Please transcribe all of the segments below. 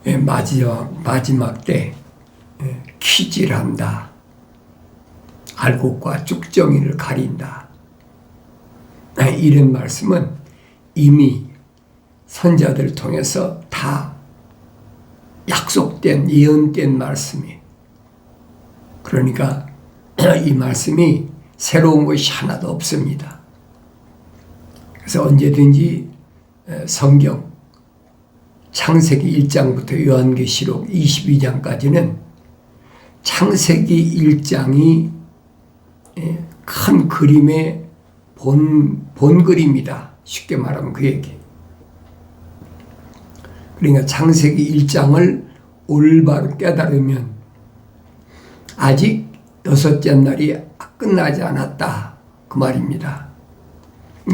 마지막 때 키질한다. 알곡과 쭉정이를 가린다. 이런 말씀은 이미 선자들을 통해서 다 약속된 예언된 말씀이에요. 그러니까 이 말씀이 새로운 것이 하나도 없습니다. 그래서 언제든지 성경 창세기 1장부터 요한계시록 22장까지는 창세기 1장이 큰 그림의 본 그림이다. 쉽게 말하면 그 얘기. 그러니까 창세기 1장을 올바로 깨달으면 아직 여섯째 날이 끝나지 않았다. 그 말입니다.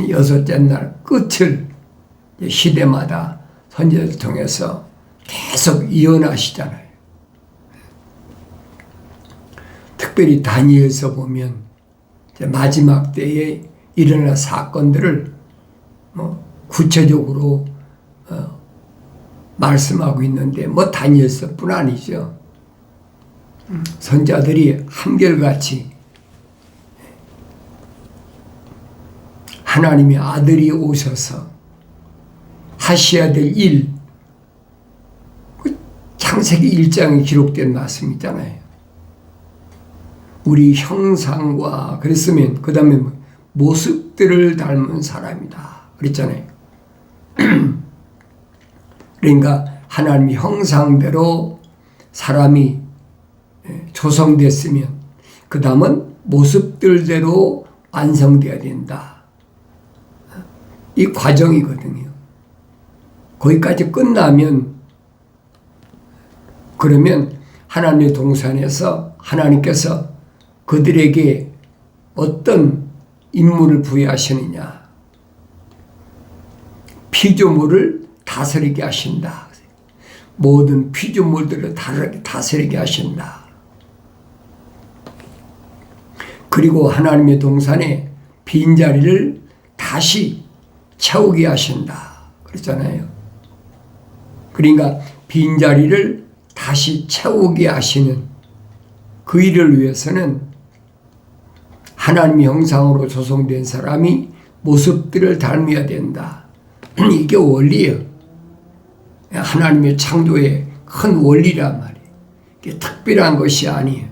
여섯째 날 끝을 시대마다 선지자를 통해서 계속 예언하시잖아요. 특별히 다니엘서 보면 마지막 때에 일어날 사건들을 구체적으로 말씀하고 있는데 다니엘서뿐 아니죠. 선자들이 한결같이 하나님의 아들이 오셔서 하셔야 될 일, 창세기 1장에 기록된 말씀이잖아요. 우리 형상과 그랬으면 그 다음에 모습들을 닮은 사람이다 그랬잖아요. 그러니까 하나님의 형상대로 사람이 조성됐으면 그 다음은 모습들대로 완성되어야 된다. 이 과정이거든요. 거기까지 끝나면 그러면 하나님의 동산에서 하나님께서 그들에게 어떤 임무를 부여하시느냐. 피조물을 다스리게 하신다. 모든 피조물들을 다스리게 하신다. 그리고 하나님의 동산에 빈자리를 다시 채우게 하신다. 그랬잖아요. 그러니까 빈자리를 다시 채우게 하시는 그 일을 위해서는 하나님의 형상으로 조성된 사람이 모습들을 닮아야 된다. 이게 원리예요. 하나님의 창조의 큰 원리란 말이에요. 이게 특별한 것이 아니에요.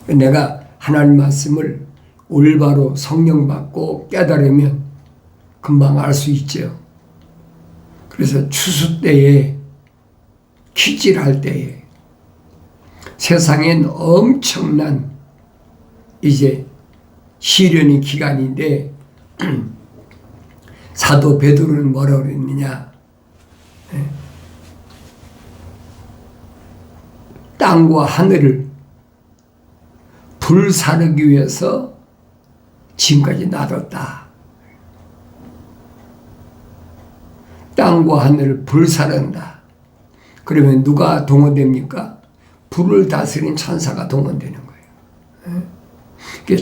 내가 하나님 말씀을 올바로 성령 받고 깨달으면 금방 알 수 있죠. 그래서 추수 때에 키질할 때에 세상엔 엄청난 이제 시련의 기간인데 사도 베드로는 뭐라고 그랬느냐. 땅과 하늘을 불사르기 위해서 지금까지 놔뒀다. 땅과 하늘을 불사른다. 그러면 누가 동원됩니까? 불을 다스린 천사가 동원되는 거예요.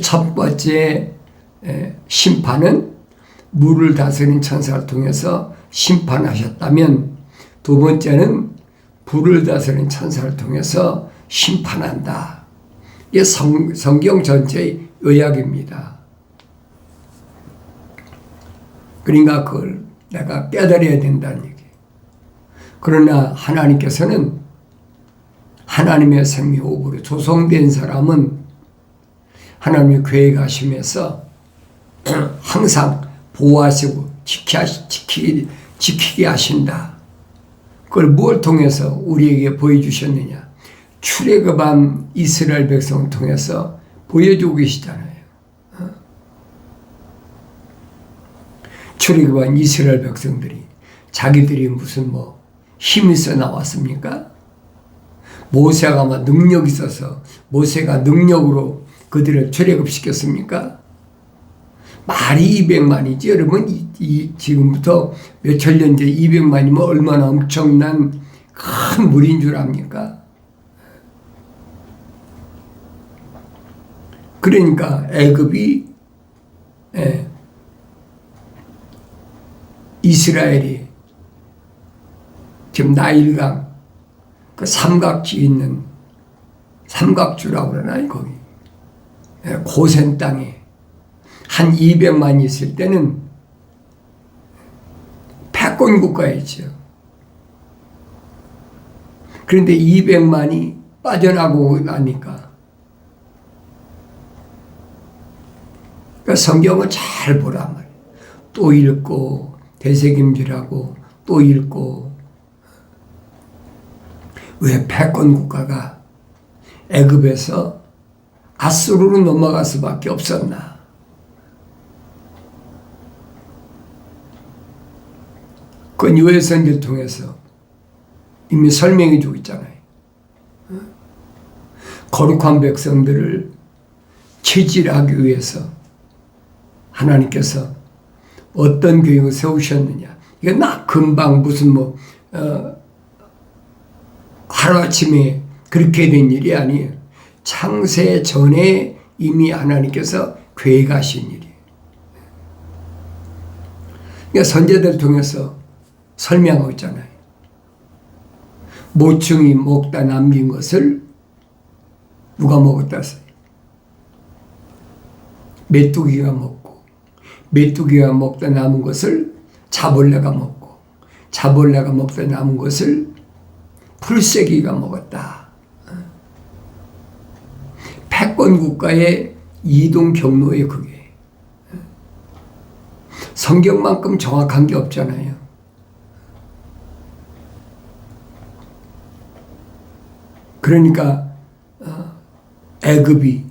첫 번째 심판은 물을 다스린 천사를 통해서 심판하셨다면 두 번째는 불을 다스린 천사를 통해서 심판한다. 이게 성경 전체의 요약입니다. 그러니까 그걸 내가 깨달아야 된다는 얘기예요. 그러나 하나님께서는 하나님의 생명으로 조성된 사람은 하나님의 계획하심에서 항상 보호하시고 지키게 하신다. 그걸 뭘 통해서 우리에게 보여주셨느냐. 출애굽한 이스라엘 백성을 통해서 보여주고 계시잖아요. 출애굽한 이스라엘 백성들이 자기들이 무슨 힘이 있어 나왔습니까? 모세가 능력이 있어서 모세가 능력으로 그들을 출애굽시켰습니까? 말이 200만이지 여러분. 지금부터 몇천 년 전 200만이면 얼마나 엄청난 큰 무리인 줄 압니까? 그러니까 애굽이 이스라엘이 지금 나일강 그 삼각지 있는 삼각주라고 그러나요 거기 고센 땅에 한 200만이 있을 때는 패권 국가였죠. 그런데 200만이 빠져나가고 나니까 그러니까 성경을 잘 보란 말이에요. 또 읽고 되새김질하고 또 읽고. 왜 패권 국가가 애굽에서 아수르로 넘어갈 수밖에 없었나? 그건 요해선지를 통해서 이미 설명해 주고 있잖아요. 거룩한 백성들을 체질하기 위해서 하나님께서 어떤 교육을 세우셨느냐. 이게 나 금방 무슨 하루아침에 그렇게 된 일이 아니에요. 창세 전에 이미 하나님께서 계획하신 일이에요. 그러니까 선제들 통해서 설명하고 있잖아요. 모충이 먹다 남긴 것을 누가 먹었다 했어요? 메뚜기가 먹고, 메뚜기가 먹다 남은 것을 자벌레가 먹고, 자벌레가 먹다 남은 것을 풀새기가 먹었다. 패권 국가의 이동 경로에 그게 성경만큼 정확한 게 없잖아요. 그러니까 애굽이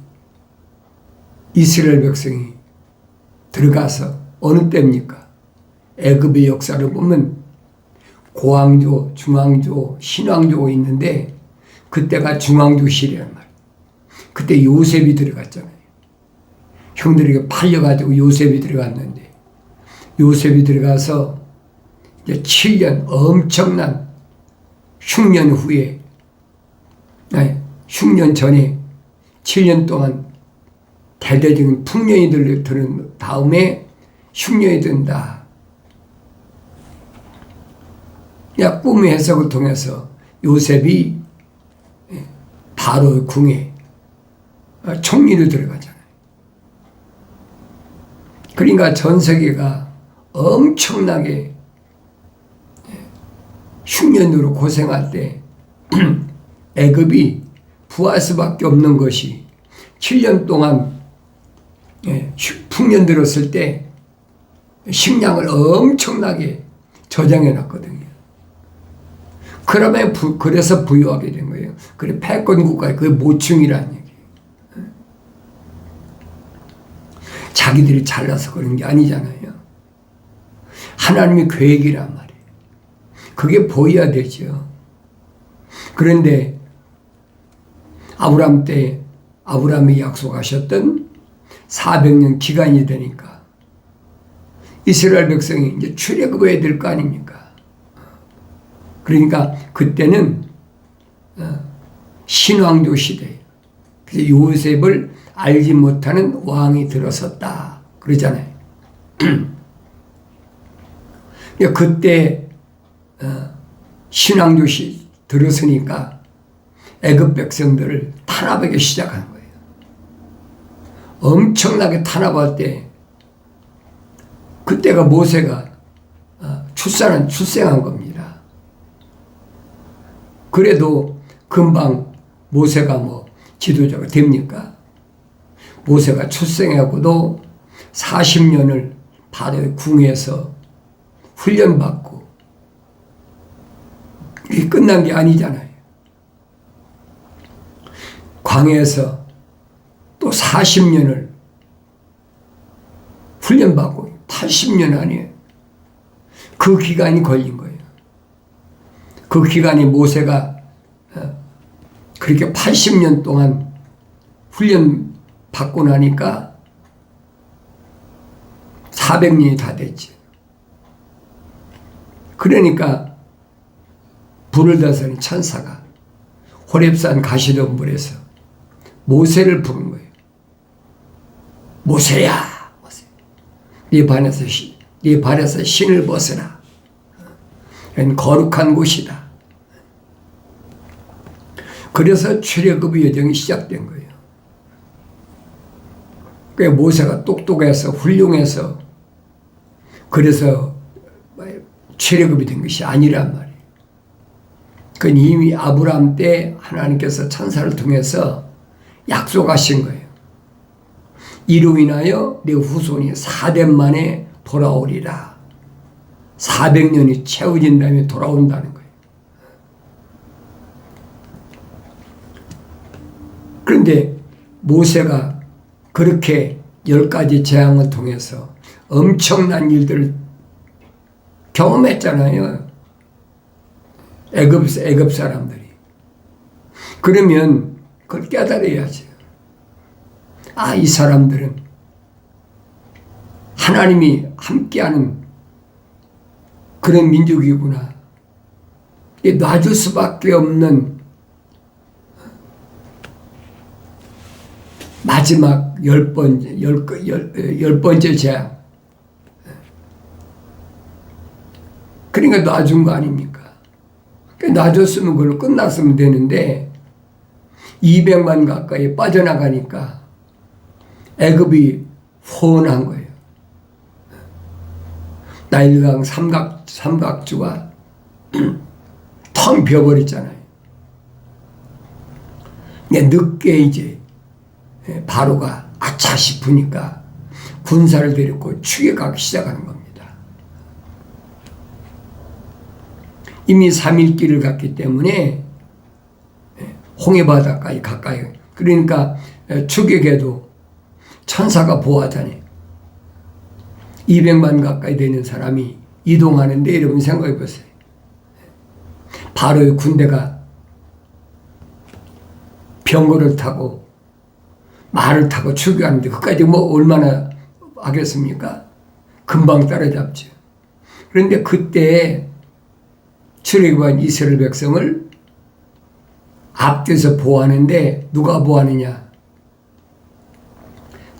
이스라엘 백성이 들어가서 어느 때입니까? 애굽의 역사를 보면 고왕조, 중왕조, 신왕조가 있는데 그때가 중왕조 시대란 말이에요. 그때 요셉이 들어갔잖아요. 형들에게 팔려가지고 요셉이 들어갔는데 요셉이 들어가서 이제 7년 엄청난 흉년 후에 흉년 전에 7년 동안 대대적인 풍년이 들은 다음에 흉년이 든다. 꿈의 해석을 통해서 요셉이 바로의 궁에 총리로 들어가잖아요. 그러니까 전 세계가 엄청나게 흉년으로 고생할 때 애굽이 부할 수밖에 없는 것이 7년 동안 풍년 들었을 때 식량을 엄청나게 저장해 놨거든요. 그러면 그래서 부유하게 된 거예요. 그래 패권 국가에 그게 모충이라는 얘기예요. 자기들이 잘나서 그런 게 아니잖아요. 하나님의 계획이란 말이에요. 그게 보여야 되죠. 그런데 아브라함 때 아브라함이 약속하셨던 400년 기간이 되니까 이스라엘 백성이 이제 출애굽해야 될 거 아닙니까? 그러니까 그때는 신왕조 시대예요. 그래서 요셉을 알지 못하는 왕이 들어섰다 그러잖아요. 그때 신왕조 시 들어서니까 애굽 백성들을 탄압하기 시작한 거예요. 엄청나게 탄압할 때 그때가 모세가 출생한 겁니다. 그래도 금방 모세가 지도자가 됩니까? 모세가 출생하고도 40년을 바로의 궁에서 훈련받고 이게 끝난 게 아니잖아요. 광야에서 또 40년을 훈련받고 80년 아니에요. 그 기간이 걸린 거예요. 그 기간이 모세가 그렇게 80년 동안 훈련 받고 나니까 400년이 다 됐지. 그러니까 불을 다스리는 천사가 호렙산 가시던 물에서 모세를 부른 거예요. 모세야, 모세. 네 발에서 신을 벗어라. 거룩한 곳이다. 그래서 출애굽의 여정이 시작된 거예요. 모세가 똑똑해서 훌륭해서 그래서 출애굽이 된 것이 아니란 말이에요. 그건 이미 아브라함 때 하나님께서 천사를 통해서 약속하신 거예요. 이로 인하여 내 후손이 4대 만에 돌아오리라. 400년이 채워진 다음에 돌아온다는 거예요. 그런데 모세가 그렇게 10가지 재앙을 통해서 엄청난 일들을 경험했잖아요. 애굽 사람들이. 그러면 그걸 깨달아야지. 아, 이 사람들은 하나님이 함께하는 그런 민족이구나. 놔줄 수밖에 없는 마지막 10번째 재앙. 그러니까 놔준 거 아닙니까? 놔줬으면 그걸로 끝났으면 되는데 200만 가까이 빠져나가니까 애굽이 혼한 거예요. 나일강 삼각주가 텅 비어버렸잖아요. 늦게 이제 바로가 아차 싶으니까 군사를 데리고 추격하기 시작하는 겁니다. 이미 3일 길을 갔기 때문에 홍해바다까지 가까이, 그러니까 추격해도 천사가 보호하잖아요. 200만 가까이 되는 사람이 이동하는데 여러분 생각해 보세요. 바로의 군대가 병거를 타고 말을 타고 추격하는데 그까지 뭐 얼마나 하겠습니까? 금방 따라잡죠. 그런데 그때 출애굽한 이스라엘 백성을 앞뒤에서 보호하는데 누가 보호하느냐?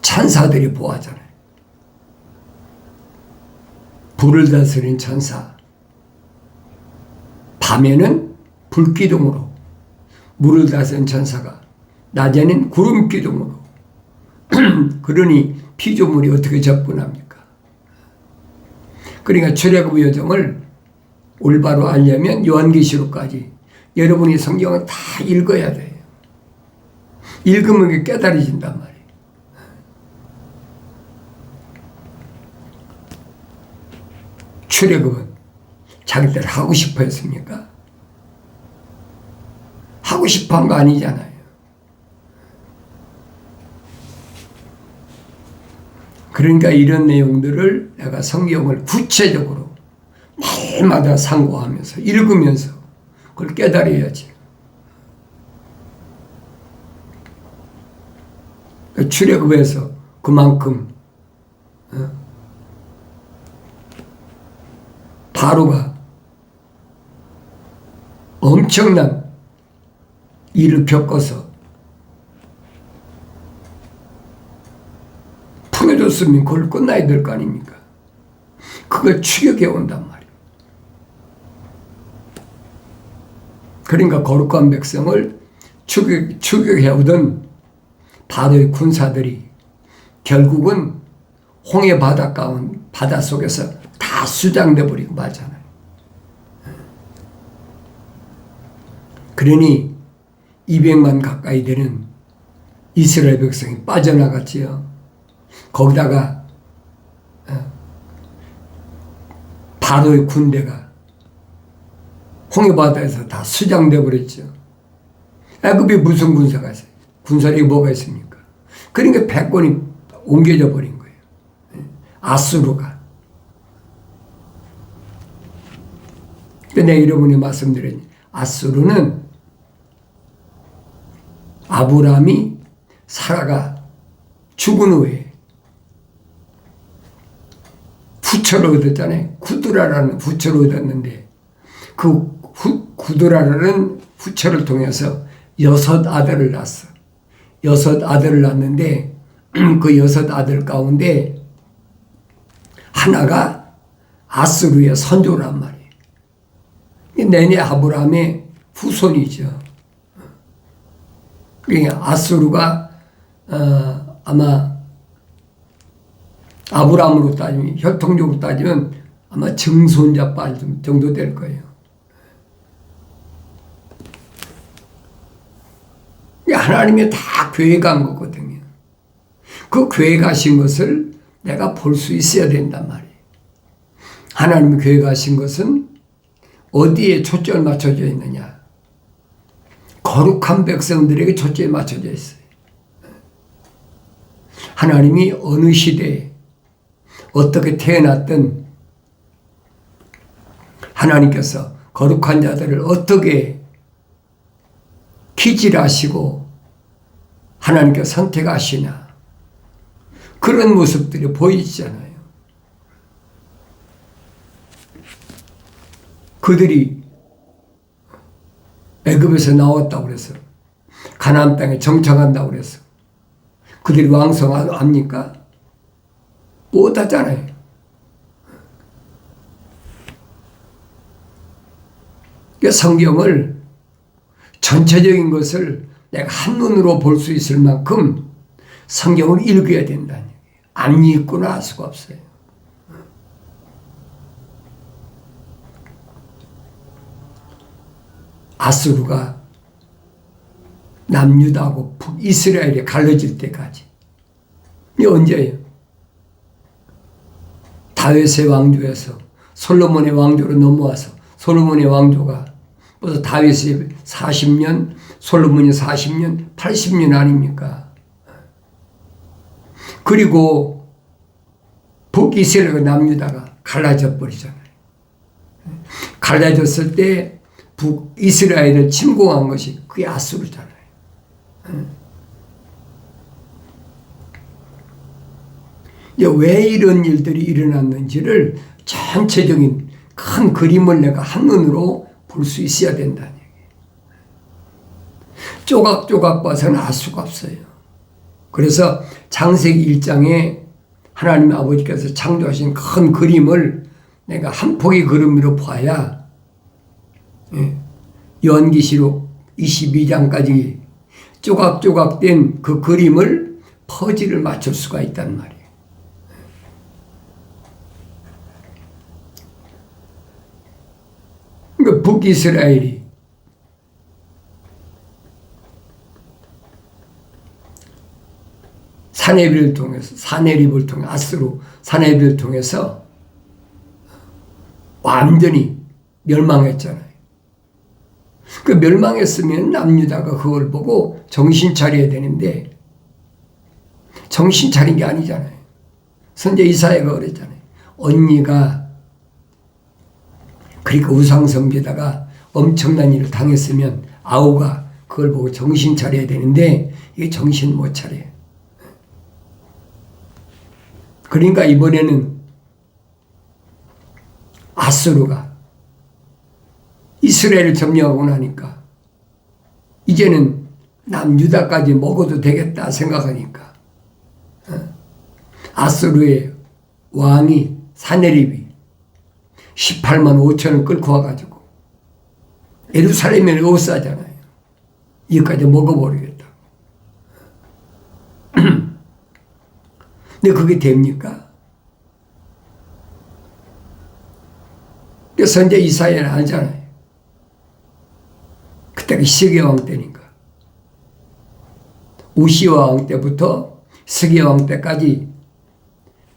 천사들이 보호하잖아요. 불을 다스린 천사. 밤에는 불기둥으로, 물을 다스린 천사가 낮에는 구름기둥으로. 그러니 피조물이 어떻게 접근합니까? 그러니까 출애굽 여정을 올바로 알려면 요한계시록까지 여러분이 성경을 다 읽어야 돼요. 읽으면 깨달아진단 말이에요. 출애굽은 자기들 하고 싶어 했습니까? 하고 싶어 한 거 아니잖아요. 그러니까 이런 내용들을 내가 성경을 구체적으로 매일마다 상고하면서 읽으면서 그걸 깨달아야지. 출애굽에서 그만큼 바로가 엄청난 일을 겪어서 풀어줬으면 그걸 끝나야 될 거 아닙니까? 그걸 추격해 온단 말이에요. 그러니까 거룩한 백성을 추격해 오던 바로의 군사들이 결국은 홍해 바다 속에서 다 수장돼 버리고 말잖아요. 그러니 200만 가까이 되는 이스라엘 백성이 빠져나갔지요. 거기다가 바로의 군대가 홍해바다에서 다 수장돼 버렸죠. 애굽이 무슨 군사가 있어요? 군사력이 뭐가 있습니까? 그러니까 패권이 옮겨져 버린 거예요. 아수르가. 근데 여러분이 말씀드린 아수르는 아브라함이 사라가 죽은 후에 후처를 얻었잖아요. 구드라라는 후처를 얻었는데 그 구드라라는 후처를 통해서 6 아들을 낳았어. 6 아들을 낳았는데 그 6 아들 가운데 하나가 아수르의 선조란 말이에요. 내내 아브라함의 후손이죠. 그러니까 아수르가 아마 아브라함으로 따지면, 혈통적으로 따지면 아마 증손자빨 정도 될 거예요. 하나님이 다 계획한 거거든요. 그 계획하신 것을 내가 볼 수 있어야 된단 말이에요. 하나님이 계획하신 것은 어디에 초점을 맞춰져 있느냐? 거룩한 백성들에게 초점이 맞춰져 있어요. 하나님이 어느 시대에 어떻게 태어났든 하나님께서 거룩한 자들을 어떻게 기질하시고 하나님께 선택하시나, 그런 모습들이 보이잖아요. 그들이 애굽에서 나왔다고 그래서 가나안 땅에 정착한다고 그래서 그들이 왕성합니까? 못하잖아요. 성경을 전체적인 것을 내가 한눈으로 볼 수 있을 만큼 성경을 읽어야 된다는 얘기예요. 안 읽고는 알 수가 없어요. 아수르가 남유다하고 북이스라엘에 갈라질 때까지. 이게 언제예요? 다윗의 왕조에서 솔로몬의 왕조로 넘어와서 솔로몬의 왕조가 벌써 다윗이 40년, 솔로몬이 40년, 80년 아닙니까? 그리고 북이스라엘과 남유다가 갈라져 버리잖아요. 갈라졌을 때 북이스라엘을 침공한 것이 그게 아수르잖아요. 왜 이런 일들이 일어났는지를 전체적인 큰 그림을 내가 한눈으로 볼 수 있어야 된다는 얘기예요. 조각조각 봐서는 알 수가 없어요. 그래서 창세기 1장에 하나님 아버지께서 창조하신 큰 그림을 내가 한 폭의 그림으로 봐야 요한계시록 22장까지 조각조각 된 그 그림을 퍼즐을 맞출 수가 있단 말이에요. 그러니까 북이스라엘이 사네립을 통해 아수르 사네립을 통해서 완전히 멸망했잖아요. 그 멸망했으면 남유다가 그걸 보고 정신 차려야 되는데 정신 차린 게 아니잖아요. 선제 이사야가 그랬잖아요. 언니가 그러니까 우상숭배다가 엄청난 일을 당했으면 아우가 그걸 보고 정신 차려야 되는데 이게 정신 못 차려요. 그러니까 이번에는 아수르가 이스라엘을 점령하고 나니까 이제는 남유다까지 먹어도 되겠다 생각하니까 아수르의 왕이 사네립이 18만 5천을 끌고 와가지고 예루살렘에 에워싸잖아요. 이까지 먹어버리겠다. 근데 그게 됩니까? 선제 이사야는 알잖아요. 그때가 시기야 왕 때니까. 우시야 왕 때부터 스기야 왕 때까지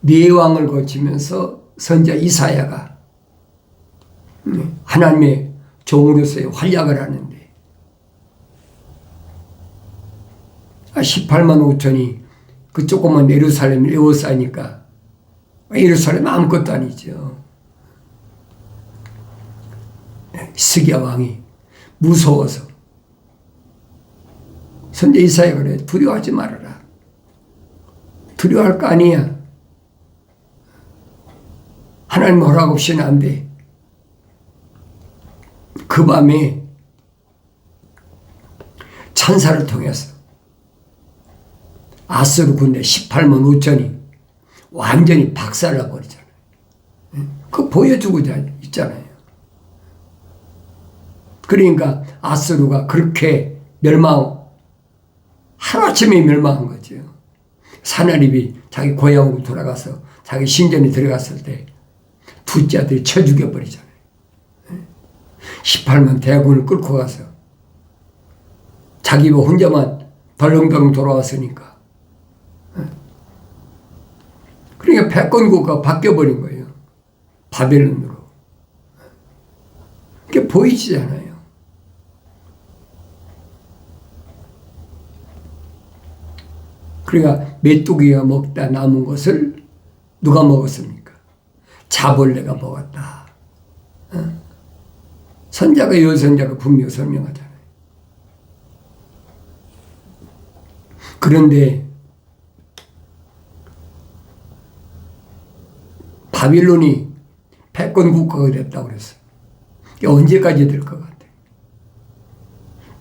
네 왕을 거치면서 선제 이사야가 하나님의 종으로서의 활약을 하는데 18만 5천이 그 조그만 예루살렘을 에워싸니까 예루살렘 아무것도 아니죠. 스기야 왕이 무서워서 선제 이사야 그래, 두려워하지 말아라. 두려워할 거 아니야. 하나님 허락 없이는 안 돼. 그 밤에 천사를 통해서 아수르 군대 18만 5천이 완전히 박살나 버리잖아요. 그거 보여주고 있잖아요. 그러니까 아수르가 그렇게 하루아침에 멸망한 거죠. 사나립이 자기 고향으로 돌아가서 자기 신전에 들어갔을 때 둘째 아들이 쳐 죽여버리잖아요. 18만 대군을 끌고 가서 자기 혼자만 덜렁덜렁 돌아왔으니까. 그러니까 패권국가가 바뀌어버린 거예요. 바벨론으로. 그게 보이시잖아요. 그러니까 메뚜기가 먹다 남은 것을 누가 먹었습니까? 자벌레가 먹었다. 선자가 여선자가 분명히 설명하잖아요. 그런데 바빌론이 패권 국가가 됐다고 그랬어요. 이게 언제까지 될 것 같아요?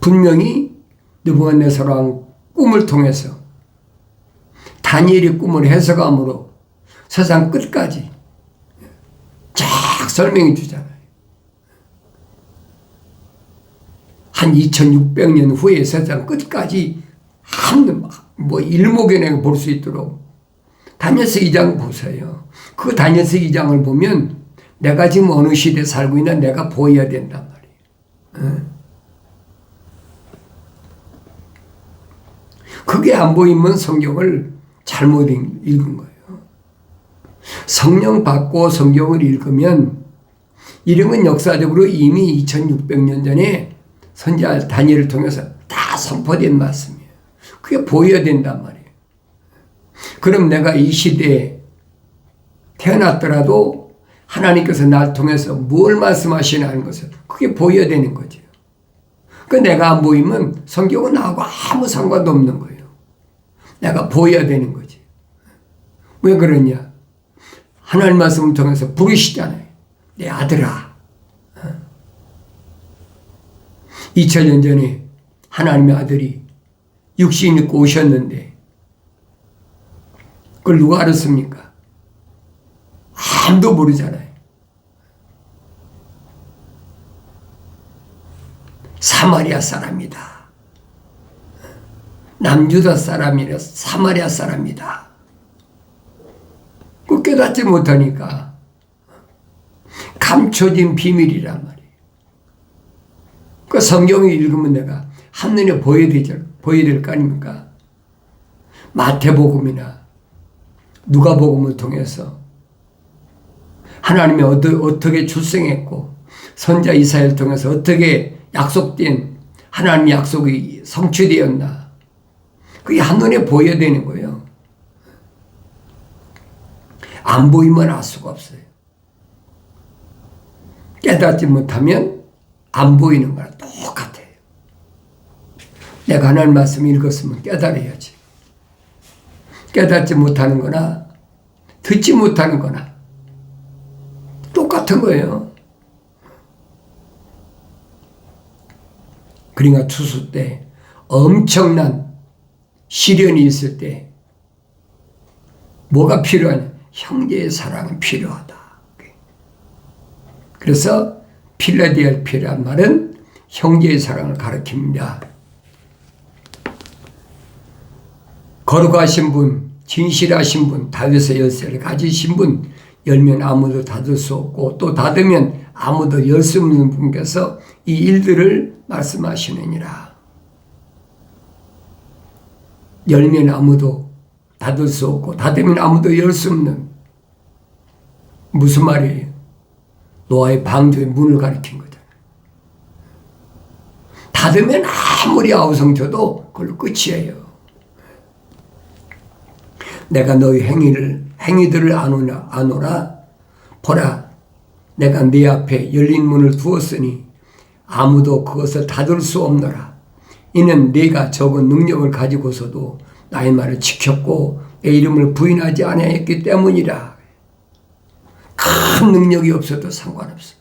분명히 느부갓네살 왕 꿈을 통해서 다니엘의 꿈을 해석함으로 세상 끝까지 쫙 설명해 주잖아요. 한 2600년 후에 세상 끝까지 일목요연하게 볼 수 있도록 다니엘서 2장 보세요. 그 다니엘서 2장을 보면 내가 지금 어느 시대에 살고 있나 내가 보여야 된단 말이에요. 그게 안 보이면 성경을 잘못 읽은 거예요. 성령 받고 성경을 읽으면 이런 건 역사적으로 이미 2600년 전에 선지자 다니엘을 통해서 다 선포된 말씀이에요. 그게 보여야 된단 말이에요. 그럼 내가 이 시대에 태어났더라도 하나님께서 날 통해서 뭘 말씀하시냐는 것을 그게 보여야 되는 거죠. 그 내가 안 보이면 성경은 나하고 아무 상관도 없는 거예요. 내가 보여야 되는 거지. 왜 그러냐? 하나님 말씀을 통해서 부르시잖아요. 내 아들아. 2000년 전에 하나님의 아들이 육신 입고 오셨는데 그걸 누가 알았습니까? 아무도 모르잖아요. 사마리아 사람이다. 남유다 사람이라 사마리아 사람이다. 그 깨닫지 못하니까 감춰진 비밀이란 말이에요. 그 성경을 읽으면 내가 한눈에 보여야 될 거 아닙니까? 마태복음이나 누가복음을 통해서 하나님이 어떻게 출생했고 선자 이사야를 통해서 어떻게 약속된 하나님의 약속이 성취되었나 그게 한눈에 보여야 되는 거예요. 안 보이면 알 수가 없어요. 깨닫지 못하면 안 보이는 거랑 똑같아요. 내가 하나님 말씀 읽었으면 깨달아야지. 깨닫지 못하는 거나 듣지 못하는 거나 똑같은 거예요. 그러니까 추수 때 엄청난 시련이 있을 때 뭐가 필요하냐? 형제의 사랑이 필요하다. 그래서 필라델피아란 말은 형제의 사랑을 가리킵니다. 거룩하신 분, 진실하신 분, 다윗의 열쇠를 가지신 분, 열면 아무도 닫을 수 없고 또 닫으면 아무도 열 수 없는 분께서 이 일들을 말씀하시느니라. 열면 아무도 닫을 수 없고 닫으면 아무도 열 수 없는 무슨 말이에요? 노아의 방주의 문을 가리킨 거잖아요. 닫으면 아무리 아우성쳐도 그걸로 끝이에요. 내가 너희 행위들을 아노라. 보라, 내가 네 앞에 열린 문을 두었으니 아무도 그것을 닫을 수 없노라. 이는 네가 적은 능력을 가지고서도 나의 말을 지켰고 내 이름을 부인하지 아니하였기 때문이라. 큰 능력이 없어도 상관없어.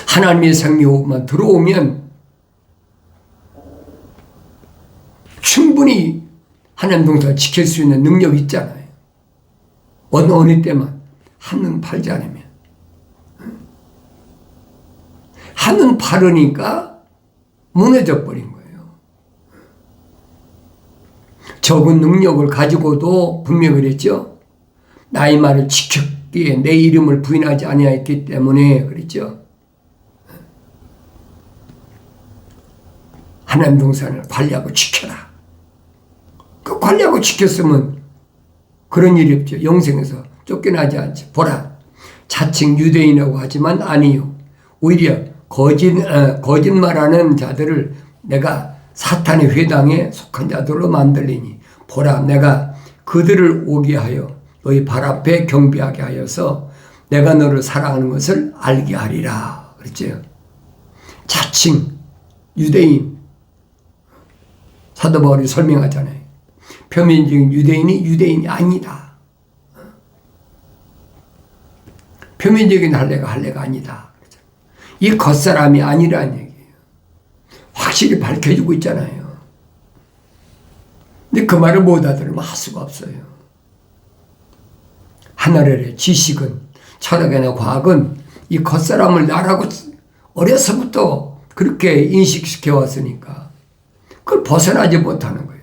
하나님의 생명만 들어오면 충분히 하나님 동산을 지킬 수 있는 능력이 있잖아요. 어느 때만 한눈 팔지 않으면. 하는 바르니까 무너져 버린 거예요. 적은 능력을 가지고도 분명히 그랬죠. 나의 말을 지켰기에 내 이름을 부인하지 아니하였기 때문에 그랬죠. 하나님 동산을 관리하고 지켜라. 그 관리하고 지켰으면 그런 일이 없죠. 영생에서 쫓겨나지 않지. 보라, 자칭 유대인이라고 하지만 아니요. 오히려 거짓말하는 자들을 내가 사탄의 회당에 속한 자들로 만들리니 보라, 내가 그들을 오게 하여 너희 발 앞에 경배하게 하여서 내가 너를 사랑하는 것을 알게 하리라. 그랬죠. 자칭 유대인. 사도 바울이 설명하잖아요. 표면적인 유대인이 유대인이 아니다. 표면적인 할례가 아니다. 이 겉사람이 아니라는 얘기예요. 확실히 밝혀지고 있잖아요. 근데 그 말을 못 알아들으면 할 수가 없어요. 하늘의 지식은, 철학이나 과학은 이 겉사람을 나라고 어려서부터 그렇게 인식시켜 왔으니까 그걸 벗어나지 못하는 거예요.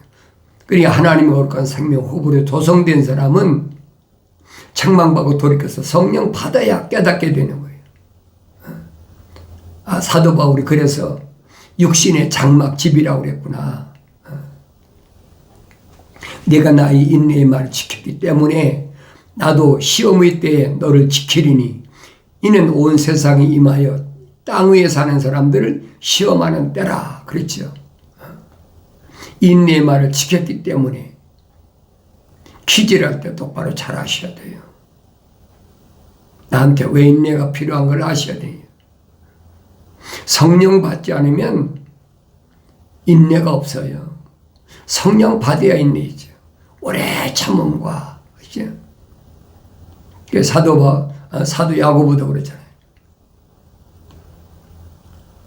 그러니까 하나님의 거룩한 생명 호흡으로 조성된 사람은 책망받고 돌이켜서 성령 받아야 깨닫게 되는 거예요. 사도 바울이 그래서 육신의 장막집이라고 그랬구나. 내가 나의 인내의 말을 지켰기 때문에 나도 시험의 때에 너를 지키리니 이는 온 세상에 임하여 땅 위에 사는 사람들을 시험하는 때라. 그랬죠. 인내의 말을 지켰기 때문에 퀴즈를 할 때 똑바로 잘 아셔야 돼요. 나한테 왜 인내가 필요한 걸 아셔야 돼요. 성령 받지 않으면 인내가 없어요. 성령 받아야 인내이죠. 오래 참음과, 그죠? 사도 야고보도 그러잖아요.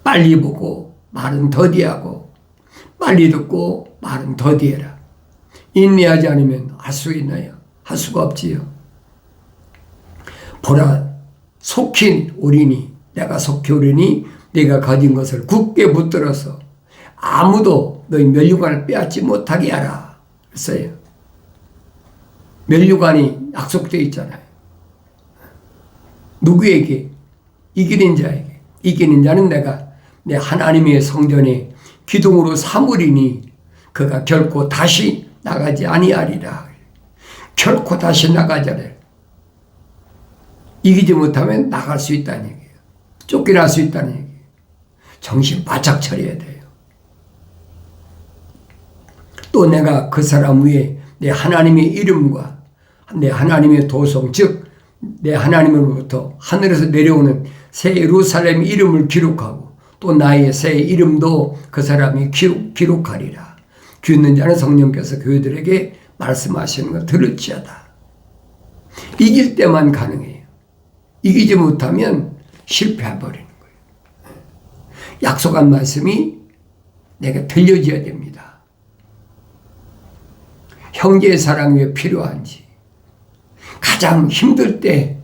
빨리 보고 말은 더디하고 빨리 듣고 말은 더디해라. 인내하지 않으면 할 수 있나요? 할 수가 없지요. 보라, 속히 오리니 내가 속히 오리니 내가 가진 것을 굳게 붙들어서 아무도 너희 면류관을 빼앗지 못하게 하라. 그랬어요. 면류관이 약속되어 있잖아요. 누구에게? 이기는 자에게. 이기는 자는 내가 내 하나님의 성전에 기둥으로 삼으리니 그가 결코 다시 나가지 아니하리라. 결코 다시 나가지 않아요. 이기지 못하면 나갈 수 있다는 얘기예요. 쫓겨날 수 있다는 얘기예요. 정신 바짝 차려야 돼요. 또 내가 그 사람 위에 내 하나님의 이름과 내 하나님의 도성, 즉 내 하나님으로부터 하늘에서 내려오는 새 예루살렘 이름을 기록하고 또 나의 새 이름도 그 사람이 기록하리라. 귀 있는 자는 성령께서 교회들에게 말씀하시는 걸 들을지어다. 이길 때만 가능해요. 이기지 못하면 실패해버리는 거예요. 약속한 말씀이 내게 들려져야 됩니다. 형제의 사랑이 왜 필요한지, 가장 힘들 때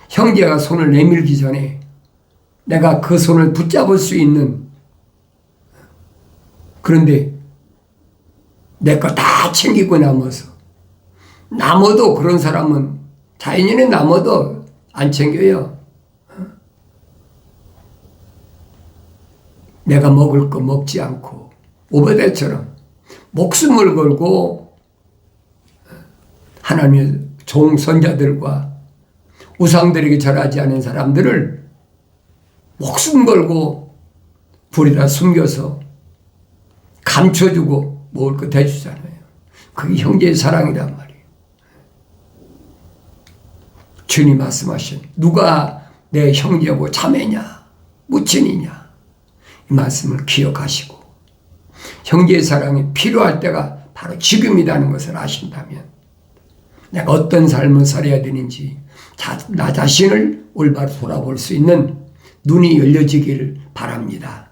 형제가 손을 내밀기 전에 내가 그 손을 붙잡을 수 있는, 그런데 내 거 다 챙기고 남아도 그런 사람은 자연인의 남아도 안 챙겨요. 내가 먹을 거 먹지 않고 오베데처럼 목숨을 걸고 하나님의 종선자들과 우상들에게 절하지 않은 사람들을 목숨 걸고 불에다 숨겨서 감춰주고 먹을 거 대주잖아요. 그게 형제의 사랑이란 말이에요. 주님 말씀하신 누가 내 형제고 자매냐 무친이냐 이 말씀을 기억하시고 형제의 사랑이 필요할 때가 바로 지금이라는 것을 아신다면 내가 어떤 삶을 살아야 되는지 나 자신을 올바로 돌아볼 수 있는 눈이 열려지기를 바랍니다.